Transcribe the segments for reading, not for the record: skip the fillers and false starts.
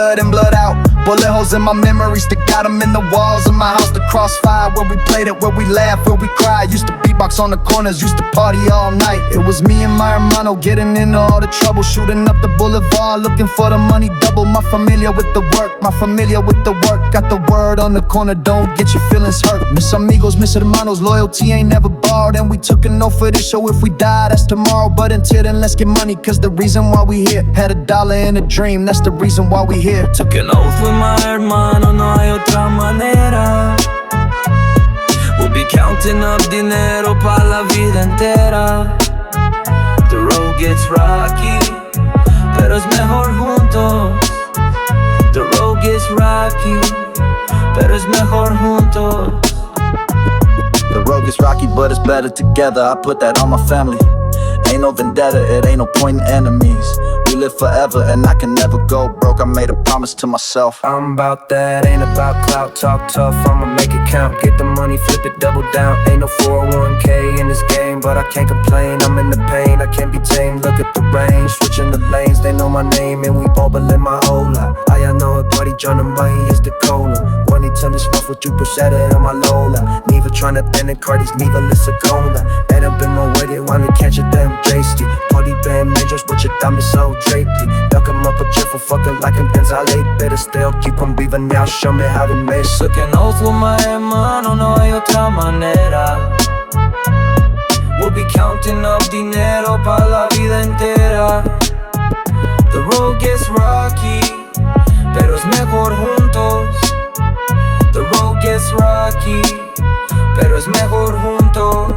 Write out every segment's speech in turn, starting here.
blood in, blood out. Bullet holes in my memories, stick got them in the walls of my house. The crossfire, where we played it, where we laughed, where we cried. Used to beatbox on the corners, used to party all night. It was me and my hermano getting into all the trouble, shooting up the boulevard, looking for the money double. My familia with the work, my familia with the work. Got the word on the corner, don't get your feelings hurt. Mis amigos, mis hermanos, loyalty ain't never borrowed. And we took an oath for this show, if we die, that's tomorrow. But until then, let's get money, cause the reason why we here. Had $1 and a dream, that's the reason why we here. Took an oath with my hermano, no hay otra manera. We'll be counting up dinero pa' la vida entera. The road gets rocky, pero es mejor juntos. The road gets rocky, pero es mejor juntos. The road gets rocky, but it's better together. I put that on my family. Ain't no vendetta, it ain't no point in enemies. We live forever and I can never go broke. I made a promise to myself. I'm about that, ain't about clout. Talk tough, I'ma make it count. Get the money, flip it, double down. Ain't no 401k in this game, but I can't complain. I'm in the pain, I can't be tamed. Look at the range, switching the lanes. They know my name and we bobbling my whole life. I know a party, John and Bunny is the cola. When he tell me stuff with you, percent on my Lola. Neither tryna bend and Cardi's, neither listen Cola. And I've been my way, they wanna catch a damn J-Ski. Party band majors, with your diamonds so drapey. Duck 'em up a cheerful fucker like I'm Gonzalez. Better still keep 'em breathing now, show me how to make. Took an oath with my hermano, no hay otra manera. We'll be counting up dinero pa' la vida entera. The road gets rocky, pero es mejor juntos. The road gets rocky, pero es mejor juntos.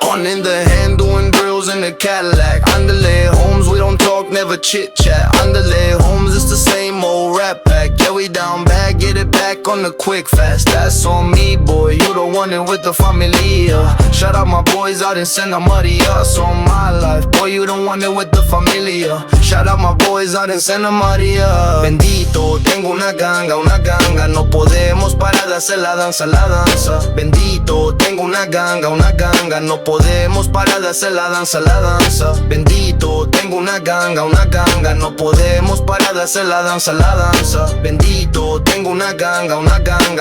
One in the hand doing drills in the Cadillac. Underlay homes, we don't talk, never chit chat. Underlay homes, it's the same old rap pack. Yeah, we down bad, get it back on the quick fast. That's on me, boy, you the one in with the Familia. Shout out my boys out in Santa Maria. On my life, boy, you the one in with the Familia. Shout out my boys out in Santa Maria. Bendito, tengo una ganga, no podemos parar de hacer la danza, la danza. Bendito, tengo una ganga, no podemos parar de hacer la danza, la danza. Bendito, tengo una ganga, no podemos parar de hacer la danza, la danza. Bendito, tengo una ganga,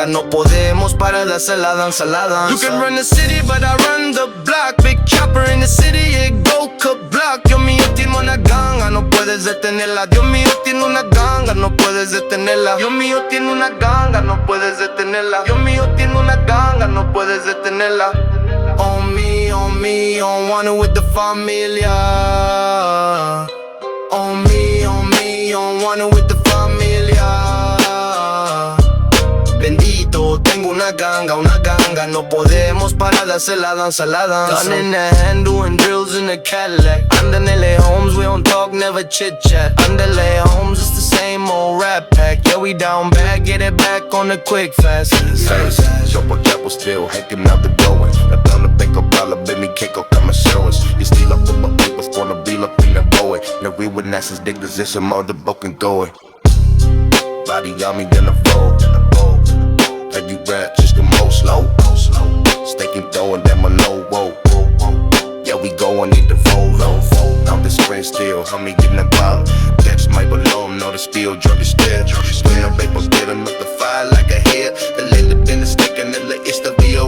no podemos parar de hacer la danza, la danza. You can run the city, but I run the block. Big chopper in the city, it go block. Dios mío, tiene una ganga, no puedes detenerla. Dios mío, tiene una ganga, no puedes detenerla. Dios mío, tiene una ganga, no puedes detenerla. Dios mío, tiene una ganga, no puedes detenerla. On me, on one with the Familia. On me, on one with the Familia. Bendito, tengo una ganga, no podemos parar de hacer la danza, la danza. Gun in the hand, doing drills in the Cadillac. Underlay homes, we don't talk, never chit chat. Underlay homes, it's the same old rap pack. Yeah, we down bad, get it back on the quick fast. Yo por chavo still hanging out the going. La plana tengo bala, baby, can't go come and show us. You steal up with my papers, wanna be up in the boy. Now we with Nass's diggers, it's a motorboat and going. Body on me, then I fold. Like you rap, just the most slow. Staking throwing that my low, whoa. Yeah, we going, need the fold. I'm the sprint still, homie, getting that ball. That's my below, know the spill, drug is dead. Spin up, paper, get him up the fire like a head. The lady been the stick and the it's the VOL.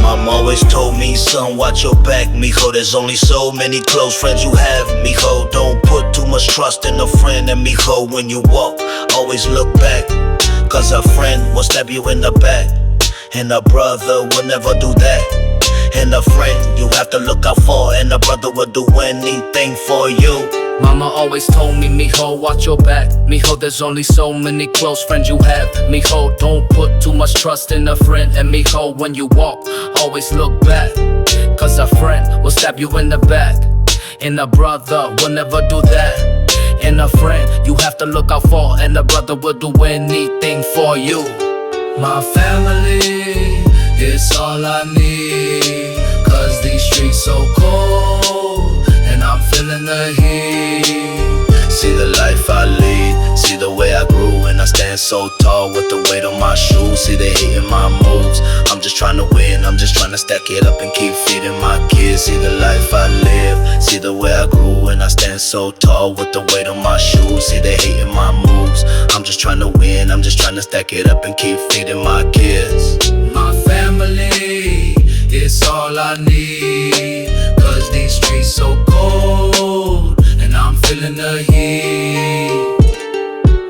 Mom always told me, son, watch your back, mijo. There's only so many close friends you have, mijo. Don't put too much trust in a friend, and mijo, when you walk, always look back. Cause a friend will stab you in the back. and a brother will never do that. And a friend you have to look out for, and a brother will do anything for you. Mama always told me, Miho, watch your back. Miho, there's only so many close friends you have. Miho, don't put too much trust in a friend. And Miho, when you walk, always look back, cause a friend will stab you in the back, and a brother will never do that. And a friend you have to look out for, and a brother will do anything for you. My family is all I need, cause these streets so cold, and I'm feeling the heat. See the life I lead, see the way I grew, and I stand so tall with the weight on my shoes. See they hating my moves, I'm just trying to win, I'm just trying to stack it up and keep feeding my kids. See the life I live, see the way I grew, and I stand so tall with the weight on my shoes. See they hating my moves, I'm just trying to win, I'm just trying to stack it up and keep feeding my kids. My family is all I need, cause these streets so cold, and I'm feeling the heat.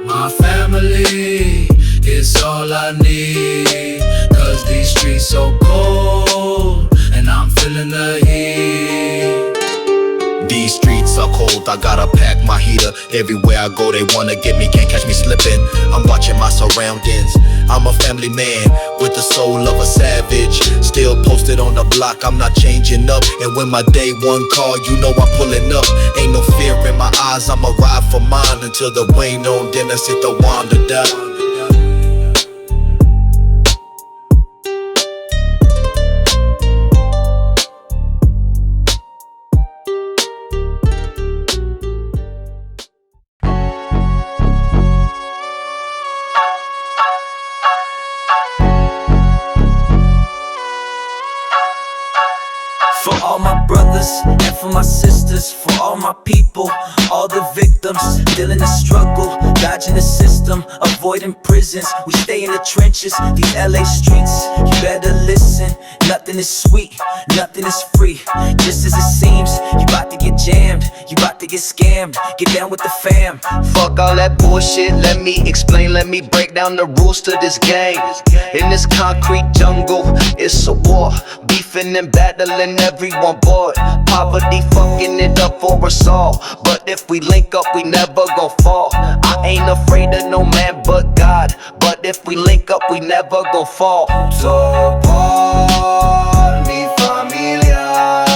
My family is all I need, cause these streets so cold, and I'm feeling the heat. These streets are cold, I gotta pack my heater. Everywhere I go they wanna get me, can't catch me slipping. I'm watching my surroundings, I'm a family man with the soul of a savage. Still posted on the block, I'm not changing up. And when my day one call, you know I'm pulling up. Ain't no fear in my eyes, I'ma ride for mine until the rain on, then I sit the wander down. For all my brothers and for my sisters, for all my people, all the victims, still in the struggle, dodging the system, avoiding prisons. We stay in the trenches, these LA streets. You better listen, nothing is sweet, nothing is free. Just as it seems, you bout to get jammed, you bout to get scammed. Get down with the fam. Fuck all that bullshit, let me explain, let me break down the rules to this game. In this concrete jungle, it's a war, beefing and battling everyone bored. Poverty fucking it up for us all, but if we link up we never gon' fall. I ain't afraid of no man but God, but if we link up we never gon' fall. So por mi familia,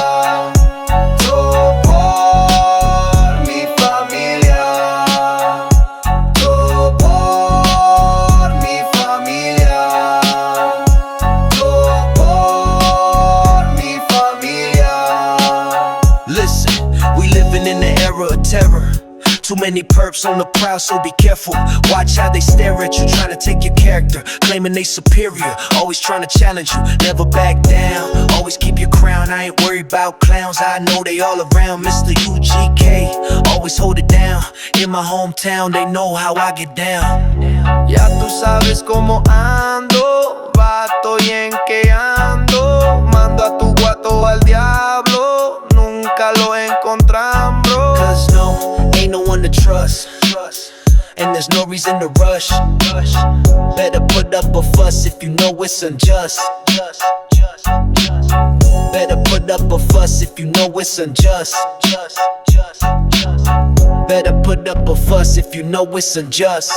so por mi familia, so por mi familia, so por mi familia. Listen, we living in the era of terror. Too many perps on the prowl, so be careful. Watch how they stare at you, trying to take your character, claiming they superior, always trying to challenge you. Never back down, always keep your crown. I ain't worried about clowns, I know they all around. Mr. UGK, always hold it down. In my hometown, they know how I get down. Ya tú sabes cómo ando, vato y en que ando. Mando a tu guato al diablo, nunca lo encontramos. Cause no, ain't no one to trust, and there's no reason to rush. Better put up a fuss if you know it's unjust. Better put up a fuss if you know it's unjust. Better put up a fuss if you know it's unjust.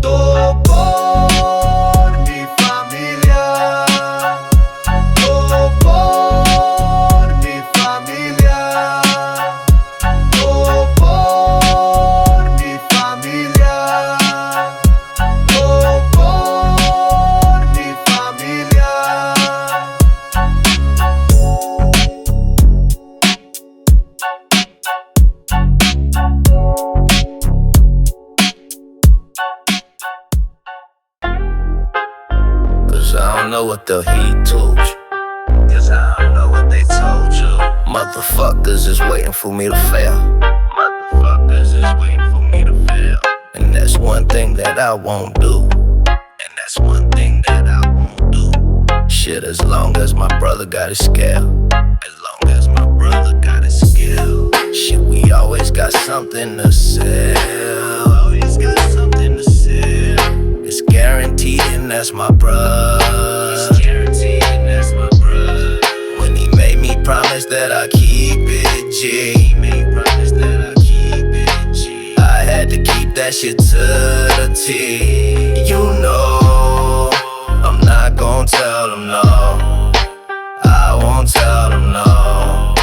Todo por mi familia, todo por mi familia, todo por mi familia, todo por mi familia. Cause I don't know what the heat told you, cause I don't know what they told you. Motherfuckers is waiting for me to fail. Motherfuckers is waiting for me to fail. And that's one thing that I won't do. And that's one thing that I won't do. Shit, as long as my brother got his scale. As long as my brother got his skill. Shit, we always got something to sell. Always got something to sell. It's guaranteed in that's my bruh. When he made me promise that I keep it G, I had to keep that shit to the T. You know, I'm not gon' tell them no, I won't tell them no.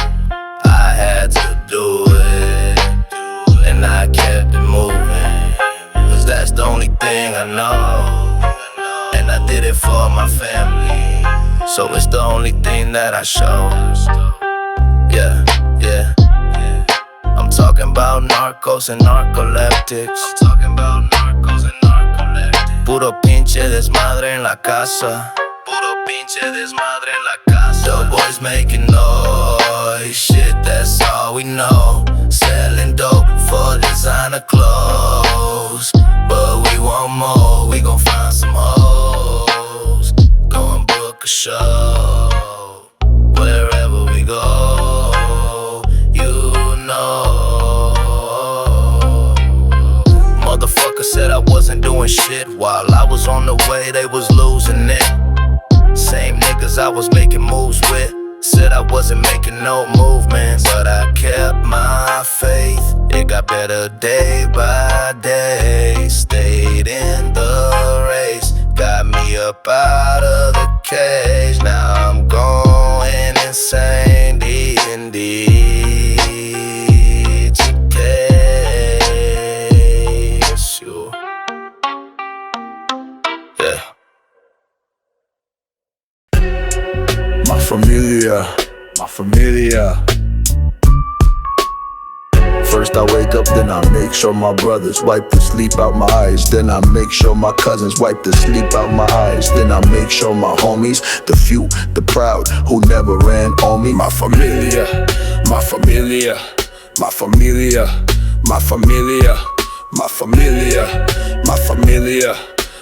I had to do it, and I kept it moving, cause that's the only thing I know. And I did it for my family, so it's the only thing that I show. Yeah, yeah. I'm talking about narcos and narcoleptics. Puro pinche desmadre en la casa. The boys making noise, shit, that's all we know. Selling dope for designer clothes, but we want more, we gon' find some hoes. Go and book a show, wherever we go, you know. Motherfucker said I wasn't doing shit. While I was on the way, they was losing it. Same niggas I was making moves with said I wasn't making no movement, but I kept my faith. It got better day by day. Stayed in the race, got me up out of the cage. Now I'm going insane, D&D case you. Yeah. My familia. First I wake up, then I make sure my brothers wipe the sleep out my eyes. Then I make sure my cousins wipe the sleep out my eyes. Then I make sure my homies, the few, the proud, who never ran on me. My familia, my familia, my familia, my familia, my familia, my familia,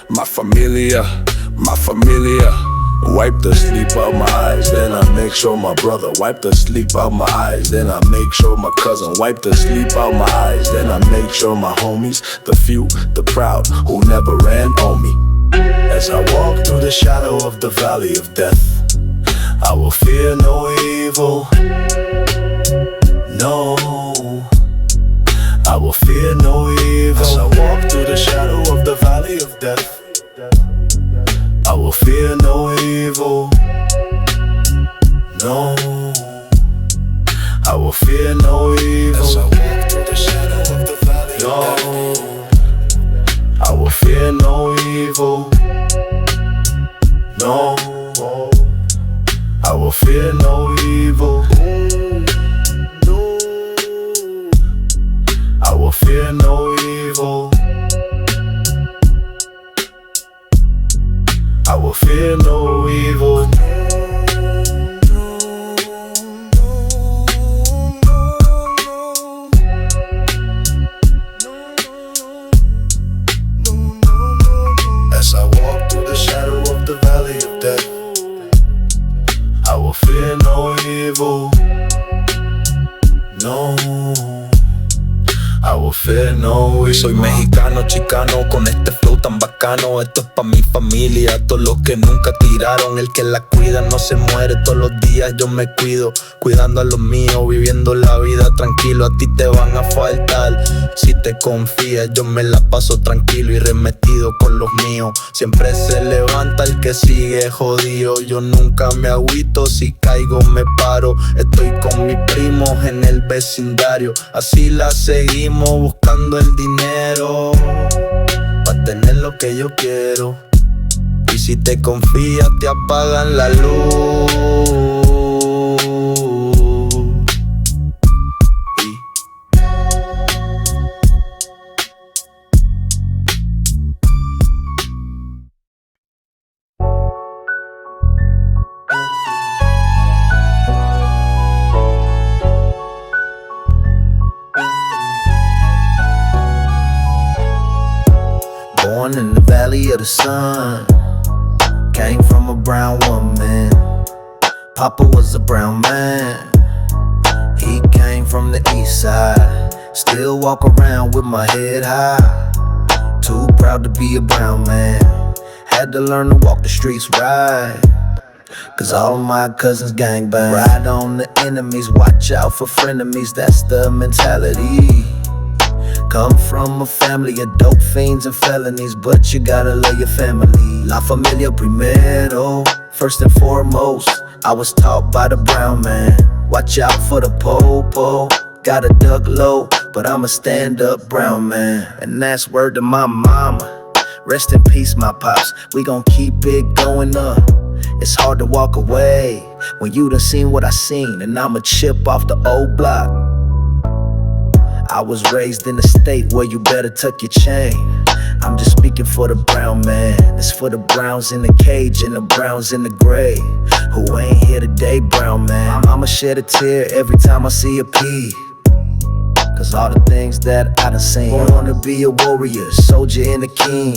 my familia, my familia. Wipe the sleep out my eyes, then I make sure my brother wipe the sleep out my eyes. Then I make sure my cousin wipe the sleep out my eyes. Then I make sure my homies, the few, the proud, who never ran on me. As I walk through the shadow of the valley of death, I will fear no evil. No, I will fear no evil. As I walk through the shadow of the valley of death, I will fear no evil. No, I will fear no evil. As I walk through the shadow of the valley of death, I will fear no evil. No, I will fear no evil. I will fear no evil. I will fear no evil. As I walk through the shadow of the valley of death, I will fear no evil. No, I will fear no evil. Soy mexicano, chicano, con este flow tan bacano. Esto es pa' mi familia, todos los que nunca tiraron. El que la cuida no se muere, todos los días yo me cuido, cuidando a los míos, viviendo la vida tranquilo. A ti te van a faltar, si te confías yo me la paso tranquilo y remetido con los míos. Siempre se levanta el que sigue jodido, yo nunca me agüito, si caigo me paro. Estoy con mis primos en el vecindario, así la seguimos buscando el dinero, pa' tener lo que yo quiero. Y si te confías te apagan la luz. Born in the valley of the sun, came from a brown woman. Papa was a brown man, he came from the east side. Still walk around with my head high, too proud to be a brown man. Had to learn to walk the streets right, cause all my cousins gangbang. Ride on the enemies, watch out for frenemies, that's the mentality. Come from a family of dope fiends and felonies, but you gotta love your family. La familia primero, first and foremost. I was taught by the brown man, watch out for the po-po. Gotta duck low, but I'm a stand-up brown man. And that's word to my mama, rest in peace my pops. We gon' keep it going up. It's hard to walk away when you done seen what I seen, and I'm a chip off the old block. I was raised in a state where you better tuck your chain. I'm just speaking for the brown man. It's for the browns in the cage and the browns in the gray who ain't here today, brown man. I'ma shed a tear every time I see a P, cause all the things that I done seen. Born to be a warrior, soldier and a king,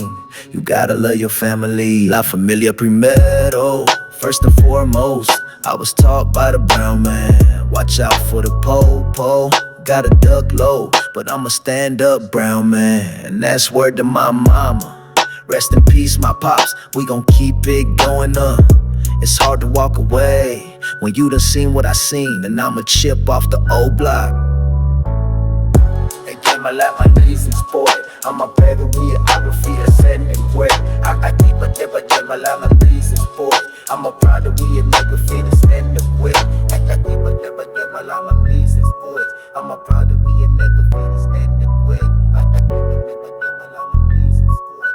you gotta love your family. La familia primero, first and foremost. I was taught by the brown man, watch out for the po-po. Gotta duck low, but I'm a stand-up brown man. And that's word to my mama, rest in peace my pops. We gon' keep it going up. It's hard to walk away when you done seen what I seen, and I'm a chip off the old block. Quémala matriz en sport. I'm a better geography ascend and quit. I keep a tip of quémala matriz en sport. I'm a proud of we and make a fit to stand and quit. I keep a tip of quémala matriz en sport. I'm a proud of we and make a fit to stand and quit. I keep a tip of quémala matriz en sport.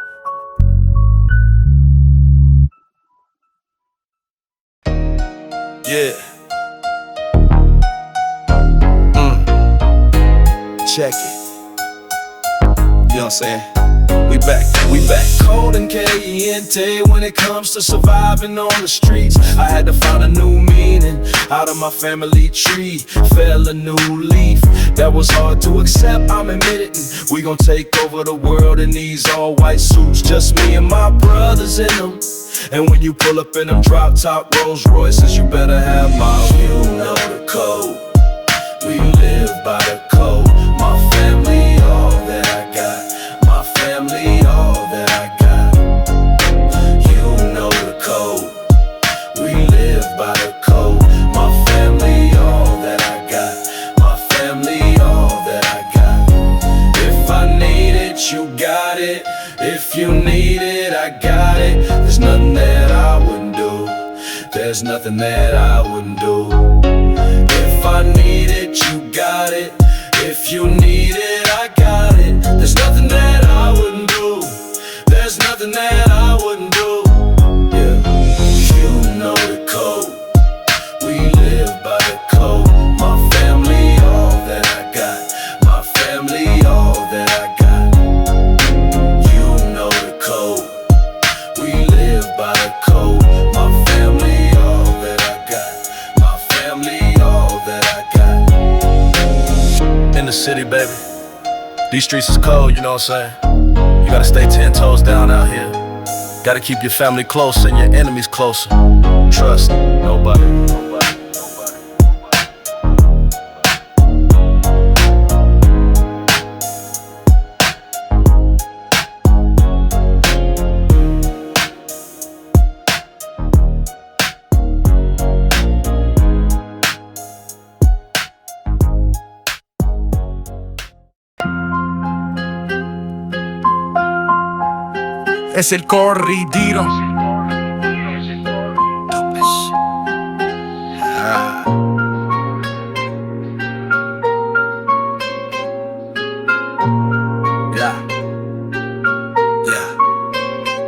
Yeah. Check it. You know what I'm saying? We back. Cold and caliente when it comes to surviving on the streets. I had to find a new meaning out of my family tree. Fell a new leaf that was hard to accept, I'm admitting. We gon' take over the world in these all white suits, just me and my brothers in them. And when you pull up in them drop top Rolls Royces, you better have my view. Know the code, we live by the code. My family, all that I got. My family, all that I got. You know the code, we live by the code. My family, all that I got. My family, all that I got. If I need it, you got it. If you need it, I got it. There's nothing that I wouldn't do. There's nothing that I wouldn't do. If I need it, you got it. If you need it, I got it. There's nothing that I wouldn't do. There's nothing that I wouldn't do. Yeah, you know the code, we live by the code. My family, all that I got. My family, all that I got. You know the code, we live by the code. My family, all that I got. My family, all that I got. In the city, baby, these streets is cold, you know what I'm saying? You gotta stay 10 toes down out here. Gotta keep your family close and your enemies closer. Trust nobody. Es el corridito.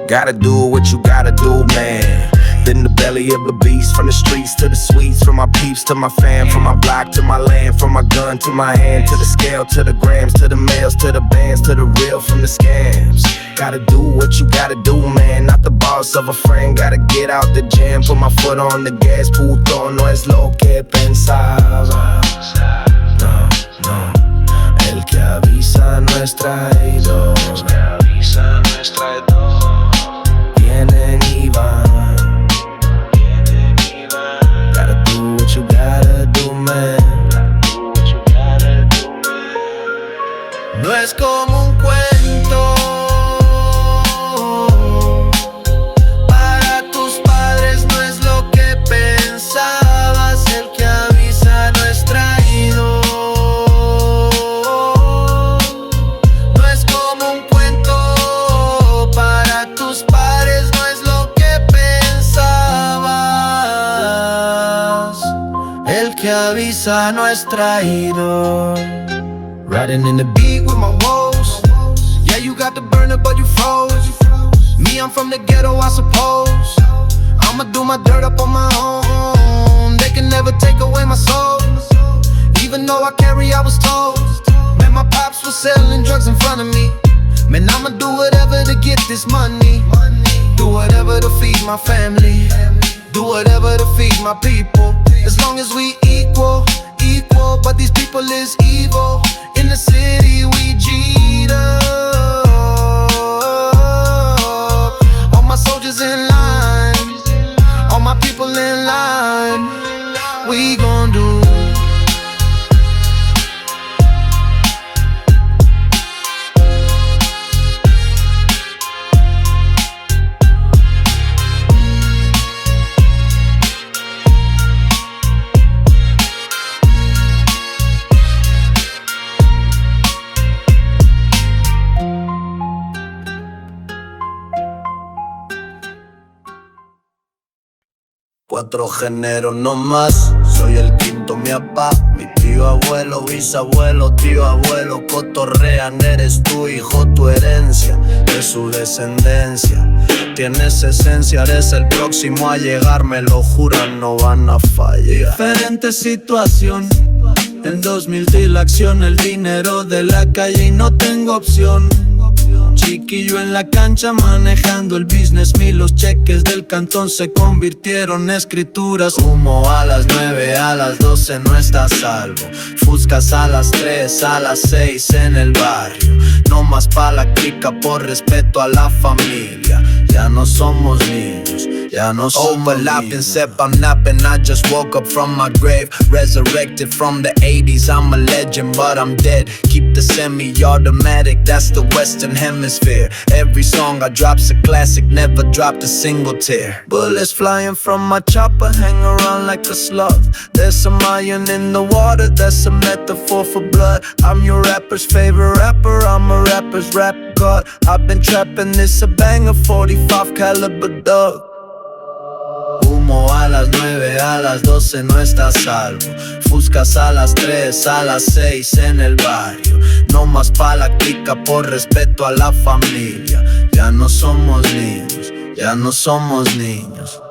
Gotta do what you gotta do, man. In the belly of the beast, from the streets to the sweets, from my peeps to my fam, from my block to my land, from my gun to my hand, to the scale, to the grams, to the mails, to the bands, to the real, from the scams. Gotta do what you gotta do, man. Not the boss of a friend, gotta get out the jam, put my foot on the gas, puto, no es lo que pensaba. No, no, el que avisa no es traidor. Vienen y van. Gotta do what you gotta do, man. No es como un cuento, casa no es traidor. Riding in the beat with my woes. Yeah, you got the burner but you froze. Me, I'm from the ghetto, I suppose. I'ma do my dirt up on my own. They can never take away my soul. Even though I carry, I was told. Man, my pops was selling drugs in front of me. Man, I'ma do whatever to get this money. Do whatever to feed my family. Do whatever to feed my people. As long as we equal, equal. But these people is evil. In the city we G'd up. All my soldiers in line. All my people in line. We gon' do. Cuatro géneros no más, soy el quinto, mi papá, mi tío abuelo, bisabuelo, tío abuelo, cotorrean, eres tu hijo, tu herencia, de su descendencia. Tienes esencia, eres el próximo a llegar, me lo juran, no van a fallar. Diferente situación, en 2000 di la acción, el dinero de la calle y no tengo opción. Chiquillo en la cancha manejando el business, los cheques del cantón se convirtieron en escrituras. Humo a las 9, a las 12 no está a salvo. Fuscas a las 3, a las 6 en el barrio. No más pa' la clica por respeto a la familia. Ya no somos niños, ya no somos overlapping, sep, I'm napping, I just woke up from my grave. Resurrected from the 80s, I'm a legend, but I'm dead. Keep the semi-automatic, that's the Western Hemisphere. Every song I drop's a classic, never dropped a single tear. Bullets flying from my chopper, hang around like a sloth. There's some iron in the water, that's a metaphor for blood. I'm your rapper's favorite rapper, I'm a rapper's rap god. I've been trapping, this a banger, 45 caliber dog. Humo a las 9, a las 12 no está a salvo. Fuscas a las 3, a las 6 en el barrio. No más pa' la clica por respeto a la familia. Ya no somos niños, ya no somos niños.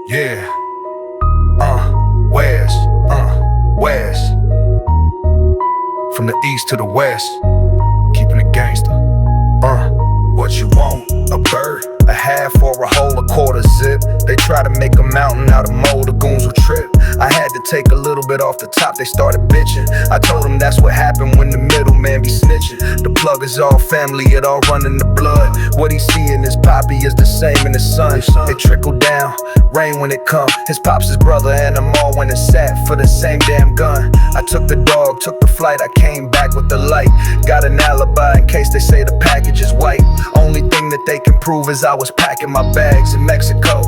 Yeah. West. From the east to the west, keeping it gangster. What you want? A bird, a half or a whole, a quarter zip. They try to make a mountain out of mold, the goons will trip. I had to take a little bit off the top, they started bitching. I told them that's what happened when the middleman be snitching. The plug is all family, it all run in the blood. What he see in his poppy is the same in his son. It trickled down, rain when it come. His pops his brother and them all went and sat for the same damn gun. I took the dog, took the flight, I came back with the light. Got an alibi in case they say the package is white. Only thing that they can prove is I was packing my bags in Mexico,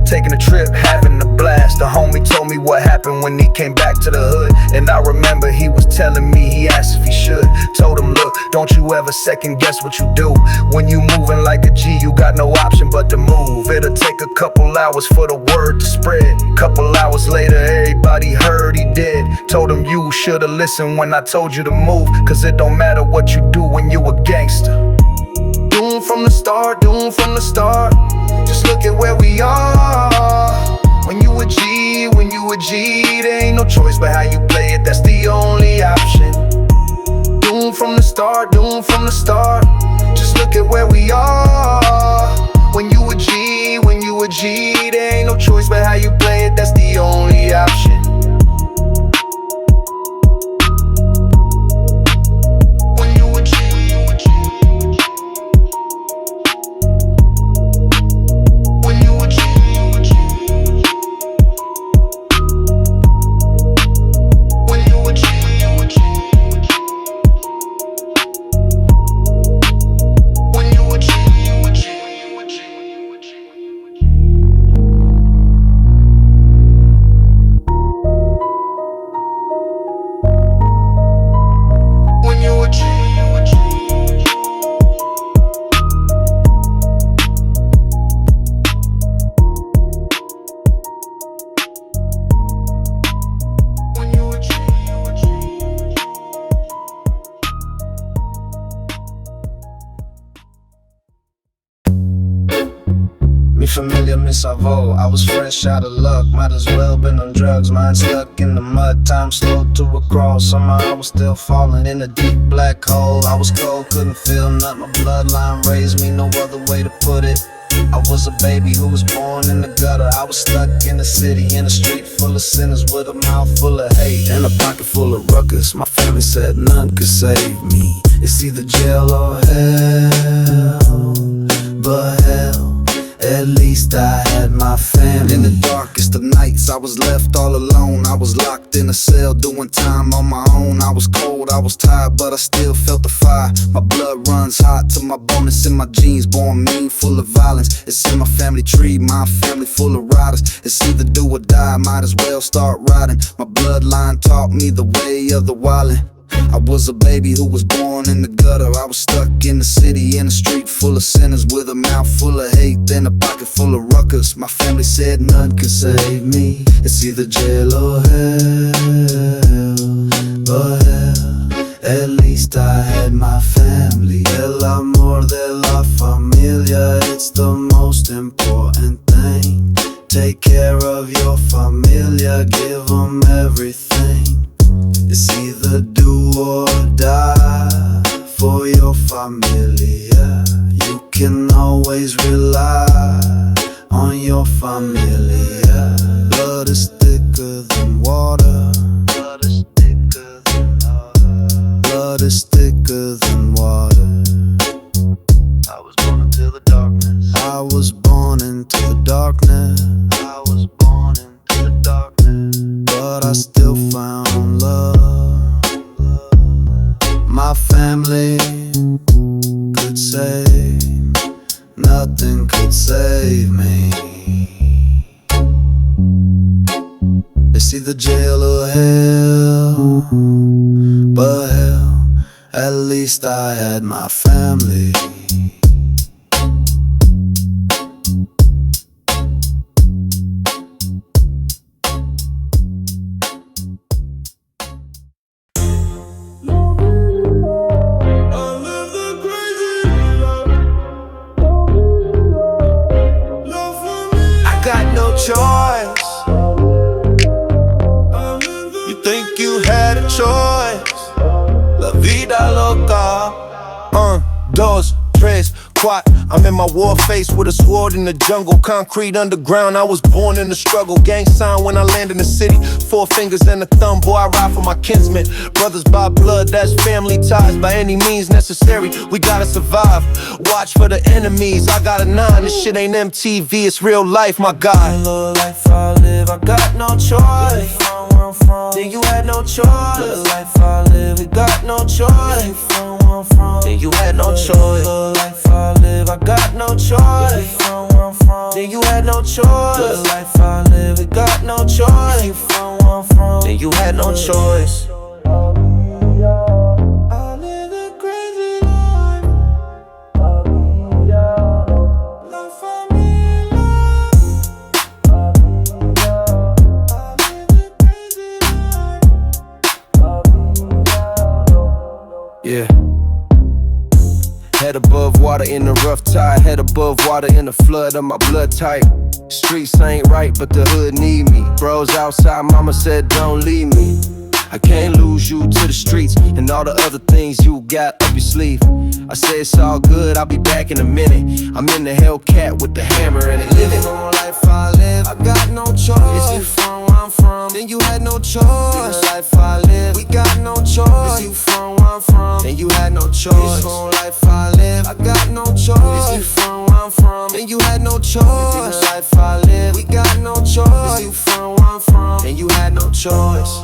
taking a trip, having a blast. The homie told me what happened when he came back to the hood, and I remember he was telling me, he asked if he should. Told him, look, don't you ever second guess what you do. When you moving like a G, you got no option but to move. It'll take a couple hours for the word to spread. Couple hours later, everybody heard he dead. Told him you should've listened when I told you to move, cause it don't matter what you do when you a gangster. Doomed from the start, doomed from the start. Just look at where we are. When you a G, there ain't no choice but how you play it, that's the only option. Doomed from the start, doomed from the start. Just look at where we are. When you a G, there ain't no choice but how you play it, that's the only option. Familia me salvó. I was fresh out of luck, might as well been on drugs. Mine stuck in the mud, time slowed to a crawl. Somehow I was still falling in a deep black hole. I was cold, couldn't feel nothing. My bloodline raised me, no other way to put it. I was a baby who was born in the gutter. I was stuck in the city, in a street full of sinners, with a mouth full of hate and a pocket full of ruckus. My family said none could save me. It's either jail or hell, but hell, at least I had my family. In the darkest of nights, I was left all alone. I was locked in a cell, doing time on my own. I was cold, I was tired, but I still felt the fire. My blood runs hot to my bone, it's in my genes. Born mean, full of violence. It's in my family tree, my family full of riders. It's either do or die, might as well start riding. My bloodline taught me the way of the wildin'. I was a baby who was born in the gutter. I was stuck in the city, in a street full of sinners, with a mouth full of hate and a pocket full of ruckus. My family said none could save me. It's either jail or hell, but hell, at least I had my family. El amor de la familia, it's the most important thing. Take care of your familia, give them everything. It's either do or die for your familia. You can always rely on your familia. Blood is thicker than water. Blood is thicker than water. Blood is thicker than water. I was born into the darkness. I was born into the darkness. I was born into the darkness. But I still found love. My family could save, nothing could save me. It's either jail or hell, but hell, at least I had my family. Choice. You think you had a choice? La vida loca. Dos, tres, quat. I'm in my war face with a sword in the jungle. Concrete underground, I was born in the struggle. Gang sign when I land in the city. 4 fingers and a thumb, boy, I ride for my kinsmen. Brothers by blood, that's family ties. By any means necessary, we gotta survive. Watch for the enemies, I got a 9. This shit ain't MTV, it's real life, my God. Little life I live, I got no choice. Then you had no choice. Little life I live, we got no choice. Then you had no choice. Little life I live, I got no choice. Then you had no choice. Little life I live, we got no choice. Then you had no choice. I live a crazy life. La familia. I live a crazy life. Yeah. Head above water in the rough tide. Head above water in the flood of my blood type. Streets ain't right, but the hood need me. Bros outside, mama said don't leave me. I can't lose you to the streets and all the other things you got up your sleeve. I say it's all good, I'll be back in a minute. I'm in the Hellcat with the hammer and it. Living on life I live, I got no choice. Is you from where I'm from? Then you had no choice. Living life I live, we got no choice. Is you from where I'm from? Then you had no choice. This whole life I live, I got no choice. Is you from where I'm from? Then you had no choice. Living life I live, we got no choice. Is you from where I'm from? Then you had no choice.